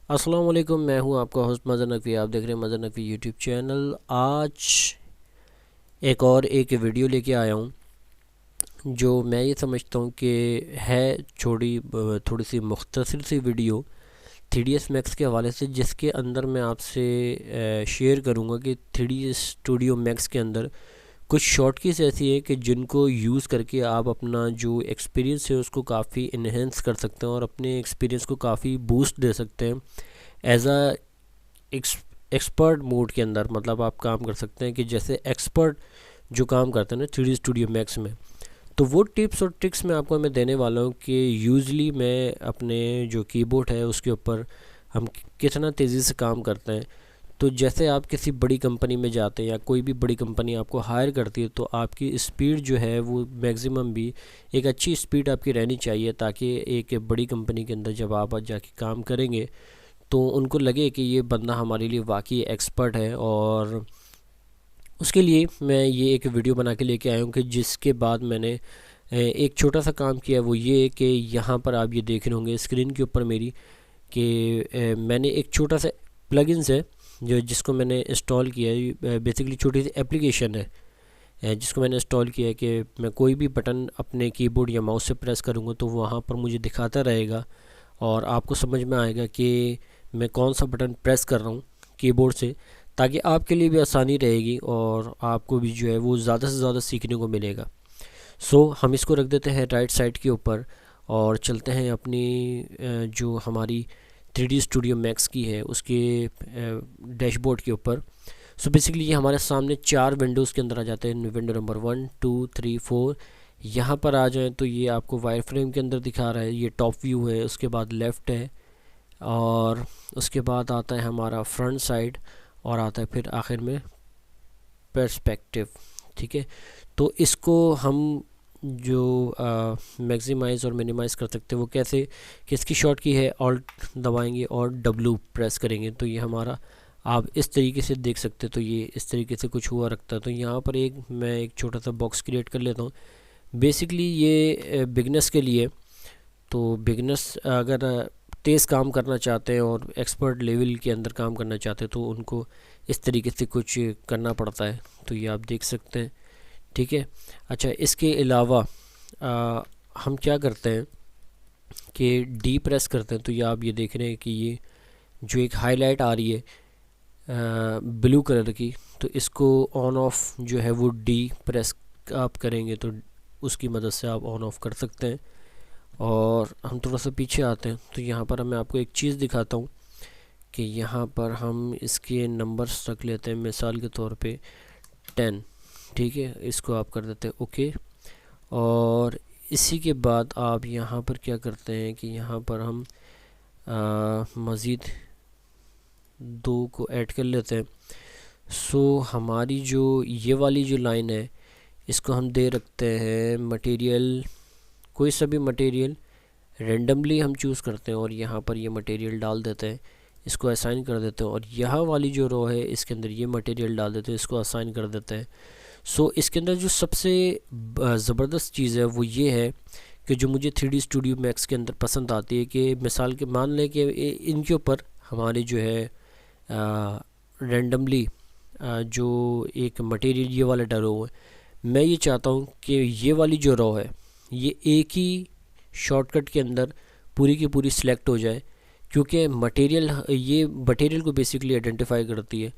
अस्सलाम वालेकुम। मैं हूं आपका होस्ट मज़र नकवी। आप देख रहे हैं मज़र नकवी यूट्यूब चैनल। आज एक वीडियो लेके आया हूं जो मैं ये समझता हूं कि है थोड़ी सी मुख्तसर सी वीडियो 3ds मैक्स के हवाले से, जिसके अंदर मैं आपसे शेयर करूंगा कि 3ds स्टूडियो मैक्स के अंदर कुछ शॉर्टकीज ऐसी है कि जिनको यूज़ करके आप अपना जो एक्सपीरियंस है उसको काफ़ी इन्हेंस कर सकते हैं और अपने एक्सपीरियंस को काफ़ी बूस्ट दे सकते हैं। एज अ एक्सपर्ट मोड के अंदर मतलब आप काम कर सकते हैं कि जैसे एक्सपर्ट जो काम करते हैं ना 3D स्टूडियो मैक्स में। तो वो टिप्स और ट्रिक्स मैं देने वाला हूँ कि यूजली मैं अपने जो कीबोर्ड है उसके ऊपर हम कितना तेज़ी से काम करते हैं। तो जैसे आप किसी बड़ी कंपनी में जाते हैं या कोई भी बड़ी कंपनी आपको हायर करती है तो आपकी स्पीड जो है वो मैक्सिमम भी एक अच्छी स्पीड आपकी रहनी चाहिए, ताकि एक बड़ी कंपनी के अंदर जब आप जाके काम करेंगे तो उनको लगे कि ये बंदा हमारे लिए वाकई एक्सपर्ट है। और उसके लिए मैं ये एक वीडियो बना के लेके आया हूँ कि जिसके बाद मैंने एक छोटा सा काम किया, वो ये कि यहाँ पर आप ये देख रहे होंगे स्क्रीन के ऊपर मेरी कि मैंने एक छोटा सा प्लगइन्स है जो जिसको मैंने इंस्टॉल किया है। बेसिकली छोटी सी एप्लीकेशन है जिसको मैंने इंस्टॉल किया है कि मैं कोई भी बटन अपने कीबोर्ड या माउस से प्रेस करूँगा तो वहाँ पर मुझे दिखाता रहेगा और आपको समझ में आएगा कि मैं कौन सा बटन प्रेस कर रहा हूँ कीबोर्ड से, ताकि आपके लिए भी आसानी रहेगी और आपको भी जो है वो ज़्यादा से ज़्यादा सीखने को मिलेगा। हम इसको रख देते हैं राइट साइड के ऊपर और चलते हैं अपनी जो हमारी 3D स्टूडियो मैक्स की है उसके डैशबोर्ड के ऊपर। बेसिकली ये हमारे सामने चार विंडोज़ के अंदर आ जाते हैं। Window number 1 2 3 4। यहाँ पर आ जाएं तो ये आपको वायर फ्रेम के अंदर दिखा रहा है, ये टॉप व्यू है। उसके बाद लेफ़्ट है और उसके बाद आता है हमारा फ्रंट साइड और आता है फिर आखिर में पर्सपेक्टिव। ठीक है, तो इसको हम जो मैक्सिमाइज़ और मिनिमाइज़ कर सकते हैं वो कैसे कि इसकी शॉर्ट की है ऑल्ट दबाएंगे और डब्लू प्रेस करेंगे तो ये हमारा आप इस तरीके से देख सकते हैं। तो ये इस तरीके से कुछ हुआ रखता है। तो यहाँ पर मैं एक छोटा सा बॉक्स क्रिएट कर लेता हूँ। बेसिकली ये बिगनर्स के लिए। तो बिगनर्स अगर तेज़ काम करना चाहते हैं और एक्सपर्ट लेवल के अंदर काम करना चाहते हैं तो उनको इस तरीके से कुछ करना पड़ता है। तो ये आप देख सकते हैं। ठीक है, अच्छा इसके अलावा हम क्या करते हैं कि डी प्रेस करते हैं। तो ये आप ये देख रहे हैं कि ये जो एक हाईलाइट आ रही है ब्लू कलर की, तो इसको ऑन ऑफ जो है वो डी प्रेस आप करेंगे तो उसकी मदद से आप ऑन ऑफ कर सकते हैं। और हम थोड़ा सा पीछे आते हैं तो यहाँ पर मैं आपको एक चीज़ दिखाता हूँ कि यहाँ पर हम इसके नंबर्स रख लेते हैं, मिसाल के तौर पे 10। ठीक है, इसको आप कर देते हैं ओके। और इसी के बाद आप यहाँ पर क्या करते हैं कि यहाँ पर हम मज़ीद 2 को ऐड कर लेते हैं। हमारी जो ये वाली जो लाइन है इसको हम दे रखते हैं मटेरियल, कोई सा भी मटेरियल रेंडमली हम चूज़ करते हैं और यहाँ पर ये मटेरियल डाल देते हैं, इसको असाइन कर देते हैं। और यहाँ वाली जो रो है इसके अंदर ये मटेरियल डाल देते हैं, इसको असाइन कर देते हैं। इसके अंदर जो सबसे ज़बरदस्त चीज़ है वो ये है कि जो मुझे 3D स्टूडियो मैक्स के अंदर पसंद आती है कि मिसाल के मान लें कि इनके ऊपर हमारे जो है रेंडमली जो एक मटेरियल ये वाला डरा हुआ है, मैं ये चाहता हूँ कि ये वाली जो रो है ये एक ही शॉर्टकट के अंदर पूरी की पूरी सिलेक्ट हो जाए, क्योंकि मटेरियल को बेसिकली आइडेंटिफाई करती है।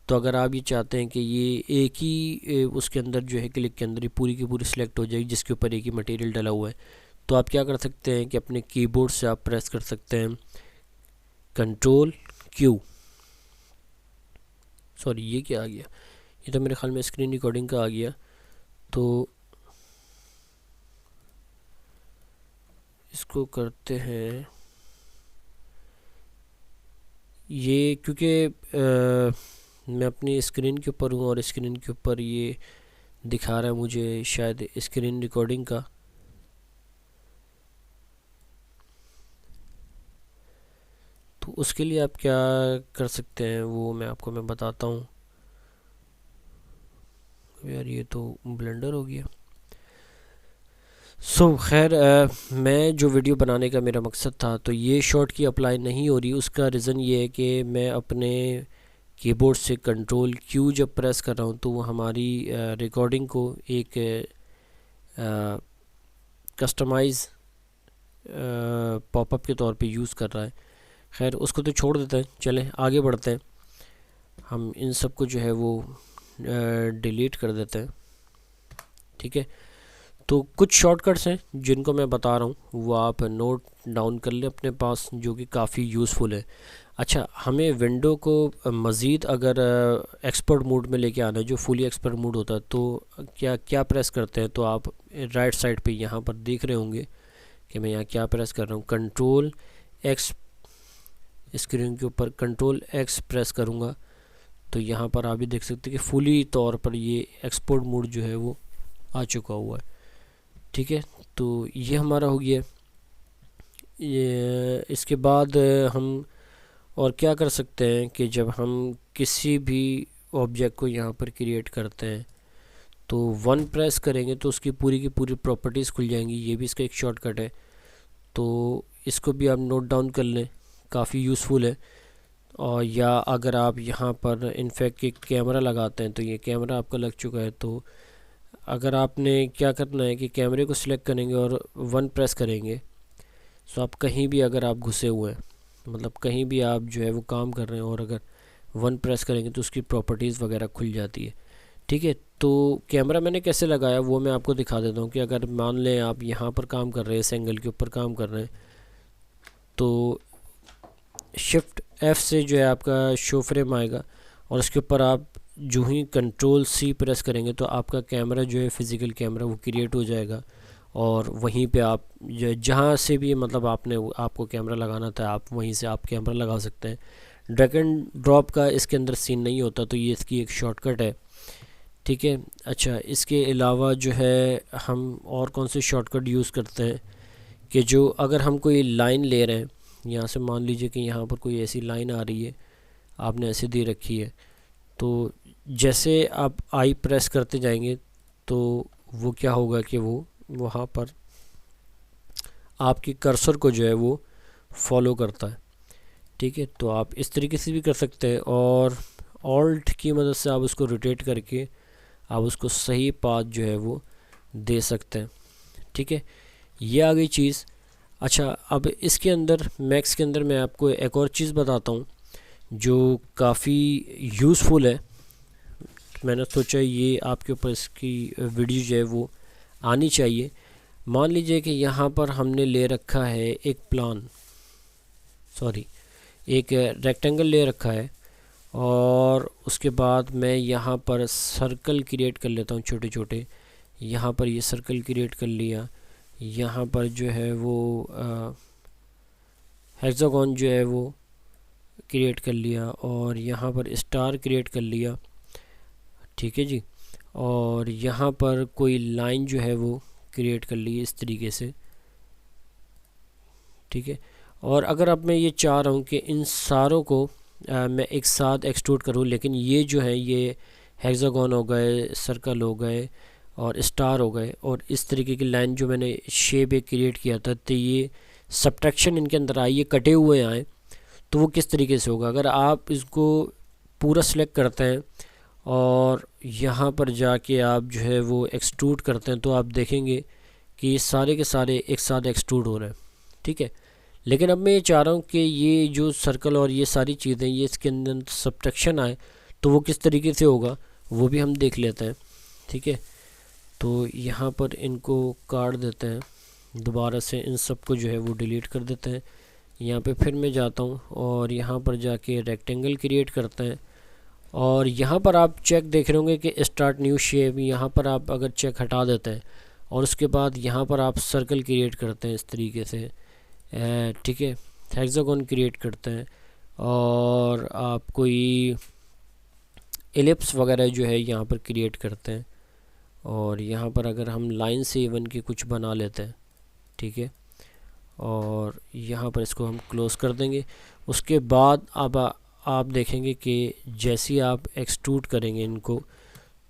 तो अगर आप ये चाहते हैं कि ये एक ही उसके अंदर जो है क्लिक के अंदर ये पूरी की पूरी सिलेक्ट हो जाएगी जिसके ऊपर एक ही मटेरियल डला हुआ है, तो आप क्या कर सकते हैं कि अपने कीबोर्ड से आप प्रेस कर सकते हैं कंट्रोल क्यू। सॉरी, ये क्या आ गया, ये तो मेरे ख्याल में स्क्रीन रिकॉर्डिंग का आ गया। तो इसको करते हैं ये, क्योंकि मैं अपनी स्क्रीन के ऊपर हूँ और स्क्रीन के ऊपर ये दिखा रहा है मुझे शायद स्क्रीन रिकॉर्डिंग का। तो उसके लिए आप क्या कर सकते हैं वो मैं बताता हूँ। यार ये तो ब्लेंडर हो गया। खैर मैं जो वीडियो बनाने का मेरा मकसद था, तो ये शॉर्ट की अप्लाई नहीं हो रही। उसका रीज़न ये है कि मैं अपने कीबोर्ड से कंट्रोल क्यू जब प्रेस कर रहा हूँ तो वो हमारी रिकॉर्डिंग को एक कस्टमाइज़ पॉपअप के तौर पे यूज़ कर रहा है। खैर उसको तो छोड़ देते हैं, चलें आगे बढ़ते हैं। हम इन सब को जो है वो डिलीट कर देते हैं। ठीक है, तो कुछ शॉर्टकट्स हैं जिनको मैं बता रहा हूँ, वो आप नोट डाउन कर लें अपने पास, जो कि काफ़ी यूज़फुल है। अच्छा, हमें विंडो को मज़ीद अगर एक्सपर्ट मोड में लेके आना है, जो फुली एक्सपर्ट मोड होता है, तो क्या क्या प्रेस करते हैं, तो आप राइट साइड पे यहाँ पर देख रहे होंगे कि मैं यहाँ क्या प्रेस कर रहा हूँ। कंट्रोल एक्स, स्क्रीन के ऊपर कंट्रोल एक्स प्रेस करूँगा तो यहाँ पर आप भी देख सकते हैं कि फुली तौर पर ये एक्सपोर्ट मोड जो है वो आ चुका हुआ है। ठीक है, तो ये हमारा हो गया। ये इसके बाद हम और क्या कर सकते हैं कि जब हम किसी भी ऑब्जेक्ट को यहाँ पर क्रिएट करते हैं तो वन प्रेस करेंगे तो उसकी पूरी की पूरी प्रॉपर्टीज़ खुल जाएंगी। ये भी इसका एक शॉर्टकट है, तो इसको भी आप नोट डाउन कर लें, काफ़ी यूज़फुल है। और या अगर आप यहाँ पर इनफैक्ट एक कैमरा लगाते हैं, तो ये कैमरा आपका लग चुका है, तो अगर आपने क्या करना है कि कैमरे को सिलेक्ट करेंगे और वन प्रेस करेंगे, तो आप कहीं भी अगर आप घुसे हुए हैं, मतलब कहीं भी आप जो है वो काम कर रहे हैं, और अगर वन प्रेस करेंगे तो उसकी प्रॉपर्टीज़ वगैरह खुल जाती है। ठीक है, तो कैमरा मैंने कैसे लगाया वो मैं आपको दिखा देता हूँ कि अगर मान लें आप यहाँ पर काम कर रहे हैं, इस एंगल के ऊपर काम कर रहे हैं, तो शिफ्ट एफ से जो है आपका शो फ्रेम आएगा और उसके ऊपर आप जो ही कंट्रोल सी प्रेस करेंगे तो आपका कैमरा जो है फिज़िकल कैमरा वो क्रिएट हो जाएगा। और वहीं पे आप जहाँ से भी मतलब आपको कैमरा लगाना था, आप वहीं से आप कैमरा लगा सकते हैं। ड्रैग एंड ड्रॉप का इसके अंदर सीन नहीं होता, तो ये इसकी एक शॉर्टकट है। ठीक है, अच्छा इसके अलावा जो है हम और कौन से शॉर्टकट यूज़ करते हैं कि जो अगर हम कोई लाइन ले रहे हैं, यहाँ से मान लीजिए कि यहाँ पर कोई ऐसी लाइन आ रही है, आपने ऐसे दे रखी है, तो जैसे आप आई प्रेस करते जाएंगे तो वो क्या होगा कि वो वहाँ पर आपके कर्सर को जो है वो फॉलो करता है। ठीक है, तो आप इस तरीके से भी कर सकते हैं, और ऑल्ट की मदद से आप उसको रोटेट करके आप उसको सही पाथ जो है वो दे सकते हैं। ठीक है, ये आ गई चीज़। अच्छा, अब इसके अंदर मैक्स के अंदर मैं आपको एक और चीज़ बताता हूँ जो काफ़ी यूज़फुल है। मैंने सोचा ये आपके ऊपर इसकी वीडियो जो है वो आनी चाहिए। मान लीजिए कि यहाँ पर हमने ले रखा है एक एक रेक्टेंगल ले रखा है, और उसके बाद मैं यहाँ पर सर्कल क्रिएट कर लेता हूँ छोटे छोटे। यहाँ पर ये सर्कल क्रिएट कर लिया, यहाँ पर जो है वो हेक्सागोन जो है वो क्रिएट कर लिया, और यहाँ पर स्टार क्रिएट कर लिया। ठीक है जी, और यहाँ पर कोई लाइन जो है वो क्रिएट कर ली इस तरीके से। ठीक है, और अगर अब मैं ये चाह रहा हूँ कि इन सारों को मैं एक साथ एक्सट्रूड करूँ, लेकिन ये जो है ये हेक्सागोन हो गए, सर्कल हो गए और स्टार हो गए, और इस तरीके की लाइन जो मैंने शेप एक क्रिएट किया था, तो ये सब्ट्रैक्शन इनके अंदर आए, ये कटे हुए आए, तो वो किस तरीके से होगा। अगर आप इसको पूरा सिलेक्ट करते हैं और यहाँ पर जाके आप जो है वो एक्सट्रूड करते हैं, तो आप देखेंगे कि ये सारे के सारे एक साथ एक्सट्रूड हो रहे हैं। ठीक है, लेकिन अब मैं ये चाह रहा हूँ कि ये जो सर्कल और ये सारी चीज़ें ये इसके अंदर सब्ट्रैक्शन आए, तो वो किस तरीके से होगा वो भी हम देख लेते हैं। ठीक है, तो यहाँ पर इनको काट देते हैं, दोबारा से इन सब को जो है वो डिलीट कर देते हैं। यहाँ पे फिर मैं जाता हूँ और यहाँ पर जाके रेक्टेंगल क्रिएट करते हैं, और यहाँ पर आप चेक देख रहे होंगे कि स्टार्ट न्यू शेप, यहाँ पर आप अगर चेक हटा देते हैं और उसके बाद यहाँ पर आप सर्कल क्रिएट करते हैं इस तरीके से। ठीक है, हेक्सागोन क्रिएट करते हैं, और आप कोई एलिप्स वगैरह जो है यहाँ पर क्रिएट करते हैं, और यहाँ पर अगर हम लाइन से इवन के कुछ बना लेते हैं। ठीक है, और यहाँ पर इसको हम क्लोज़ कर देंगे। उसके बाद अब आप देखेंगे कि जैसे ही आप एक्सट्रूड करेंगे इनको,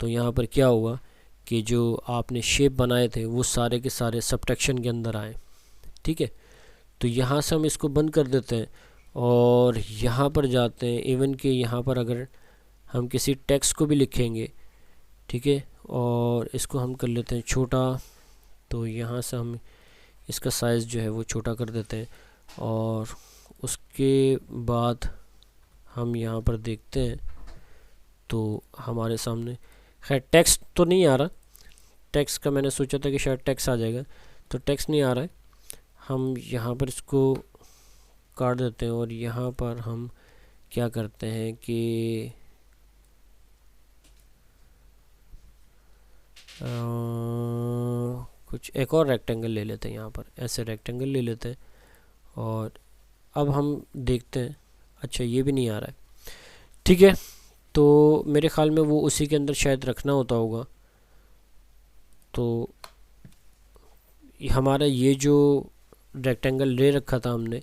तो यहाँ पर क्या होगा कि जो आपने शेप बनाए थे वो सारे के सारे सब्ट्रैक्शन के अंदर आए। ठीक है, तो यहाँ से हम इसको बंद कर देते हैं और यहाँ पर जाते हैं। इवन कि यहाँ पर अगर हम किसी टेक्स्ट को भी लिखेंगे, ठीक है, और इसको हम कर लेते हैं छोटा, तो यहाँ से हम इसका साइज़ जो है वो छोटा कर देते हैं। और उसके बाद हम यहाँ पर देखते हैं तो हमारे सामने खैर टेक्स्ट तो नहीं आ रहा। टेक्स्ट का मैंने सोचा था कि शायद टेक्स्ट आ जाएगा, तो टेक्स्ट नहीं आ रहा है। हम यहाँ पर इसको काट देते हैं और यहाँ पर हम क्या करते हैं कि कुछ एक और रेक्टेंगल ले लेते हैं। यहाँ पर ऐसे रेक्टेंगल ले लेते हैं और अब हम देखते हैं। अच्छा, ये भी नहीं आ रहा है। ठीक है, तो मेरे ख्याल में वो उसी के अंदर शायद रखना होता होगा। तो हमारा ये जो रेक्टेंगल ले रखा था हमने,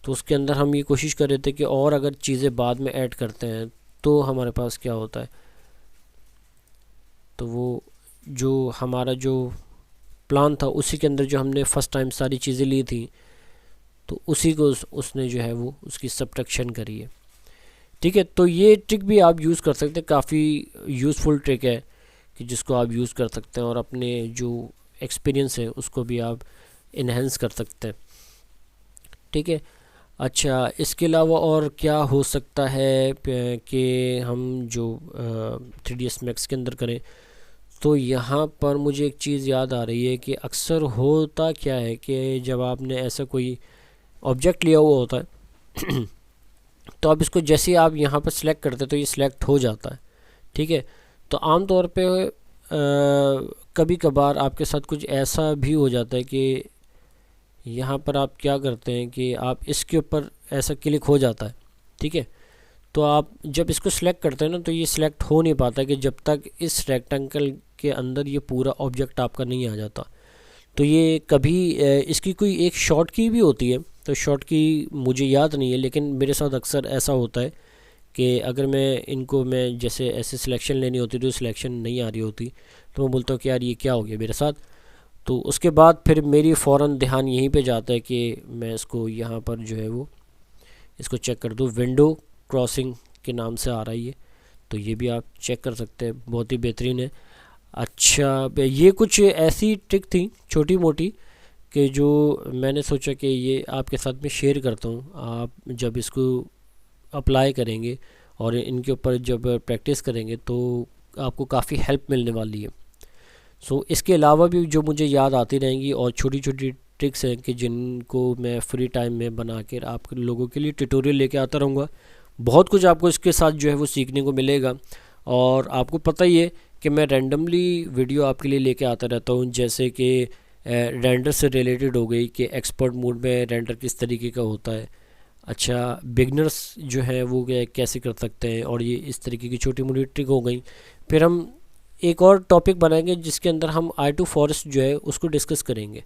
तो उसके अंदर हम ये कोशिश कर रहे थे कि और अगर चीज़ें बाद में ऐड करते हैं तो हमारे पास क्या होता है। तो वो जो हमारा जो प्लान था उसी के अंदर जो हमने फ़र्स्ट टाइम सारी चीज़ें ली थी, तो उसी को उसने जो है वो उसकी सब्ट्रैक्शन करी है। ठीक है, तो ये ट्रिक भी आप यूज़ कर सकते हैं, काफ़ी यूज़फुल ट्रिक है कि जिसको आप यूज़ कर सकते हैं और अपने जो एक्सपीरियंस है उसको भी आप इन्हेंस कर सकते हैं। ठीक है, अच्छा, इसके अलावा और क्या हो सकता है कि हम जो 3ds Max के अंदर करें। तो यहाँ पर मुझे एक चीज़ याद आ रही है कि अक्सर होता क्या है कि जब आपने ऐसा कोई ऑब्जेक्ट लिया हुआ होता है तो आप इसको जैसे ही आप यहाँ पर सिलेक्ट करते हैं तो ये सिलेक्ट हो जाता है। ठीक है, तो आम तौर पे कभी कभार आपके साथ कुछ ऐसा भी हो जाता है कि यहाँ पर आप क्या करते हैं कि आप इसके ऊपर ऐसा क्लिक हो जाता है। ठीक है, तो आप जब इसको सिलेक्ट करते हैं ना तो ये सिलेक्ट हो नहीं पाता कि जब तक इस रेक्टेंगल के अंदर ये पूरा ऑब्जेक्ट आपका नहीं आ जाता। तो ये कभी इसकी कोई एक शॉर्ट की भी होती है, तो शॉर्ट की मुझे याद नहीं है, लेकिन मेरे साथ अक्सर ऐसा होता है कि अगर मैं जैसे ऐसे सिलेक्शन लेनी होती तो सिलेक्शन नहीं आ रही होती, तो मैं बोलता हूँ कि यार ये क्या हो गया मेरे साथ। तो उसके बाद फिर मेरी फ़ौरन ध्यान यहीं पे जाता है कि मैं इसको यहाँ पर जो है वो इसको चेक कर दूँ। विंडो क्रॉसिंग के नाम से आ रहा है ये, तो ये भी आप चेक कर सकते हैं, बहुत ही बेहतरीन है। अच्छा, ये कुछ ऐसी ट्रिक थी छोटी मोटी कि जो मैंने सोचा कि ये आपके साथ में शेयर करता हूँ। आप जब इसको अप्लाई करेंगे और इनके ऊपर जब प्रैक्टिस करेंगे तो आपको काफ़ी हेल्प मिलने वाली है। इसके अलावा भी जो मुझे याद आती रहेंगी और छोटी छोटी ट्रिक्स हैं कि जिनको मैं फ्री टाइम में बना कर आप लोगों के लिए ट्यूटोरियल लेके आता रहूँगा। बहुत कुछ आपको इसके साथ जो है वो सीखने को मिलेगा। और आपको पता ही है कि मैं रैंडमली वीडियो आपके लिए लेके आता रहता हूँ, जैसे कि रेंडर से रिलेटेड हो गई कि एक्सपर्ट मोड में रेंडर किस तरीके का होता है। अच्छा, बिगनर्स जो है वो कैसे कर सकते हैं, और ये इस तरीके की छोटी मोटी ट्रिक हो गई। फिर हम एक और टॉपिक बनाएंगे जिसके अंदर हम I2 फॉरेस्ट जो है उसको डिस्कस करेंगे।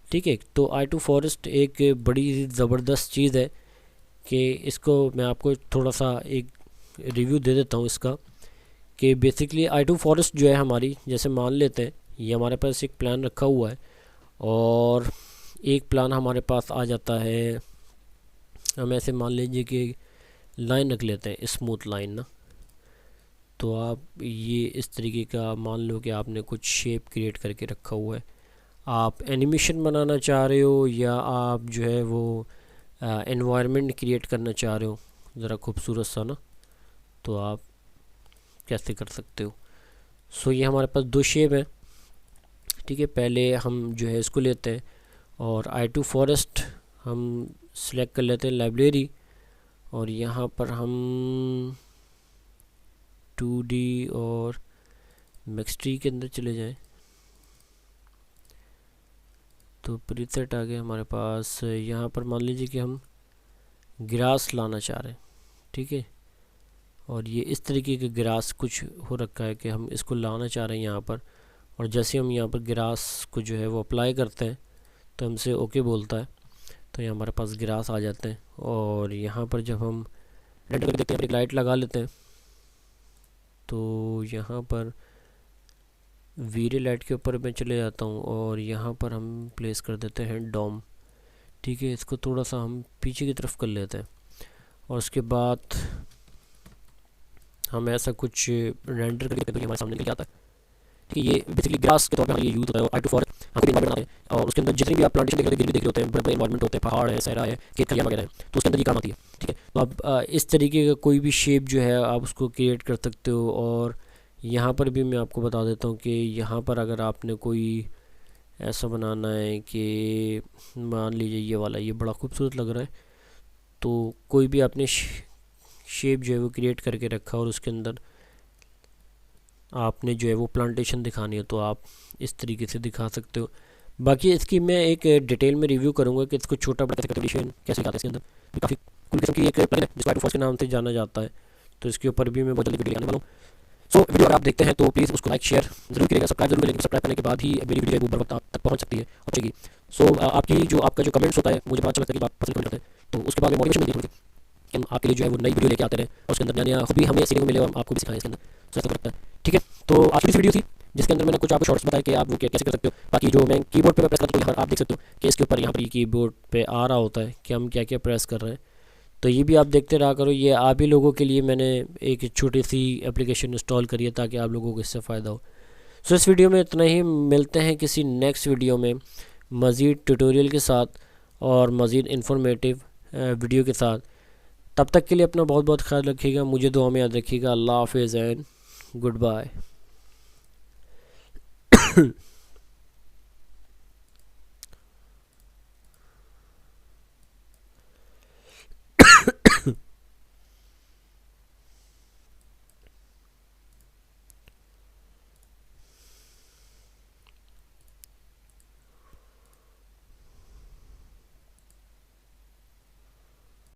ठीक है, तो I2 फॉरेस्ट एक बड़ी ज़बरदस्त चीज़ है कि इसको मैं आपको थोड़ा सा एक रिव्यू दे देता हूँ इसका, कि बेसिकली I2 फॉरेस्ट जो है हमारी, जैसे मान लेते हैं ये हमारे पास एक प्लान रखा हुआ है और एक प्लान हमारे पास आ जाता है। हम ऐसे मान लीजिए कि लाइन रख लेते हैं, स्मूथ लाइन ना। तो आप ये इस तरीके का मान लो कि आपने कुछ शेप क्रिएट करके रखा हुआ है। आप एनिमेशन बनाना चाह रहे हो या आप जो है वो एनवायरनमेंट क्रिएट करना चाह रहे हो ज़रा खूबसूरत सा ना, तो आप कैसे कर सकते हो। ये हमारे पास दो शेप है। ठीक है, पहले हम जो है इसको लेते हैं और I2 फॉरेस्ट हम सिलेक्ट कर लेते हैं लाइब्रेरी, और यहाँ पर हम 2D और मिक्सट्री के अंदर चले जाएं तो प्रीसेट आ गया हमारे पास। यहाँ पर मान लीजिए कि हम ग्रास लाना चाह रहे हैं। ठीक है, और ये इस तरीके का ग्रास कुछ हो रखा है कि हम इसको लाना चाह रहे हैं यहाँ पर, और जैसे हम यहाँ पर ग्रास को जो है वो अप्लाई करते हैं तो हमसे ओके बोलता है, तो ये हमारे पास ग्रास आ जाते हैं। और यहाँ पर जब हम रेंडर देखते हैं, एक लाइट लगा लेते हैं, तो यहाँ पर वीरे लाइट के ऊपर मैं चले जाता हूँ और यहाँ पर हम प्लेस कर देते हैं डॉम। ठीक है, इसको थोड़ा सा हम पीछे की तरफ कर लेते हैं और उसके बाद हम ऐसा कुछ रेंडर करके तो हमारे सामने निकल आता है। ठीक है, ये बेसिकली ग्रास के तौर पे ये यूज़ होता है आई टू फॉर हम इन्वायरमेंट बनाते हैं और उसके अंदर जितने भी आप प्लांटेशन देख रहे हो, देख रहे होते हैं, बड़े बड़े इन्वायरमेंट होते हैं, पहाड़ है, सहरा है, खेत खलियान वगैरह है, तो उसके अंदर ये काम आती है। ठीक है, तो आप इस तरीके का कोई भी शेप जो है आप उसको क्रिएट कर सकते हो। और यहाँ पर भी मैं आपको बता देता हूँ कि यहाँ पर अगर आपने कोई ऐसा बनाना है कि मान लीजिए ये वाला ये बड़ा खूबसूरत लग रहा है, तो कोई भी आपने शेप जो है वो क्रिएट करके रखा और उसके अंदर आपने जो है वो प्लांटेशन दिखानी है तो आप इस तरीके से दिखा सकते हो। बाकी इसकी मैं एक डिटेल में रिव्यू करूँगा कि इसको छोटा बड़ा कैसे कंडीशन कैसे दिखाते हैं इसके अंदर। काफ़ी कुल किस्म की एक प्लान है जिसको फॉर्स के नाम से जाना जाता है, तो इसके ऊपर भी मैं बहुत जल्दी वीडियो आने वाला हूँ। सो वीडियो अगर आप देखते हैं तो प्लीज़ उसको लाइक शेयर जरूर करिएगा, सब्सक्राइब जरूर करेंगे, सब्सक्राइब करने के बाद ही मेरी वीडियो है वो बर वक्त आप तक पहुँच सकती है पहुँचेगी। सो आपका जो कमेंट्स होता है मुझे पता चलता है कि आप पसंद करते हैं, तो उसके बाद मोटिवेशन मिलती है कि हम आपके लिए जो है वो नई वीडियो लेके आते रहे और उसके अंदर नया हॉबी हमें सीखने को मिले और आपको भी सिखाएं इसके अंदर। सो ऐसा लगता है। ठीक है, तो आज की इस वीडियो थी जिसके अंदर मैंने कुछ आपको शॉर्ट्स बताया कि आप वो कैसे कर सकते हो। बाकी जो मैं कीबोर्ड पे प्रेस करता हूँ यहाँ आप देख सकते हो कि इसके ऊपर यहाँ पर कीबोर्ड पे आ रहा होता है कि हम क्या क्या प्रेस कर रहे हैं, तो ये भी आप देखते रहा करो। ये आप ही लोगों के लिए मैंने एक छोटी सी एप्लीकेशन इंस्टॉल करी है ताकि आप लोगों को इससे फ़ायदा हो। सो इस वीडियो में इतना ही, मिलते हैं किसी नेक्स्ट वीडियो में मज़ीद ट्यूटोरियल के साथ और मज़ीद इन्फॉर्मेटिव वीडियो के साथ। तब तक के लिए अपना बहुत बहुत ख्याल रखिएगा, मुझे दुआ में याद रखिएगा। अल्लाह हाफिज़ एंड गुड बाय।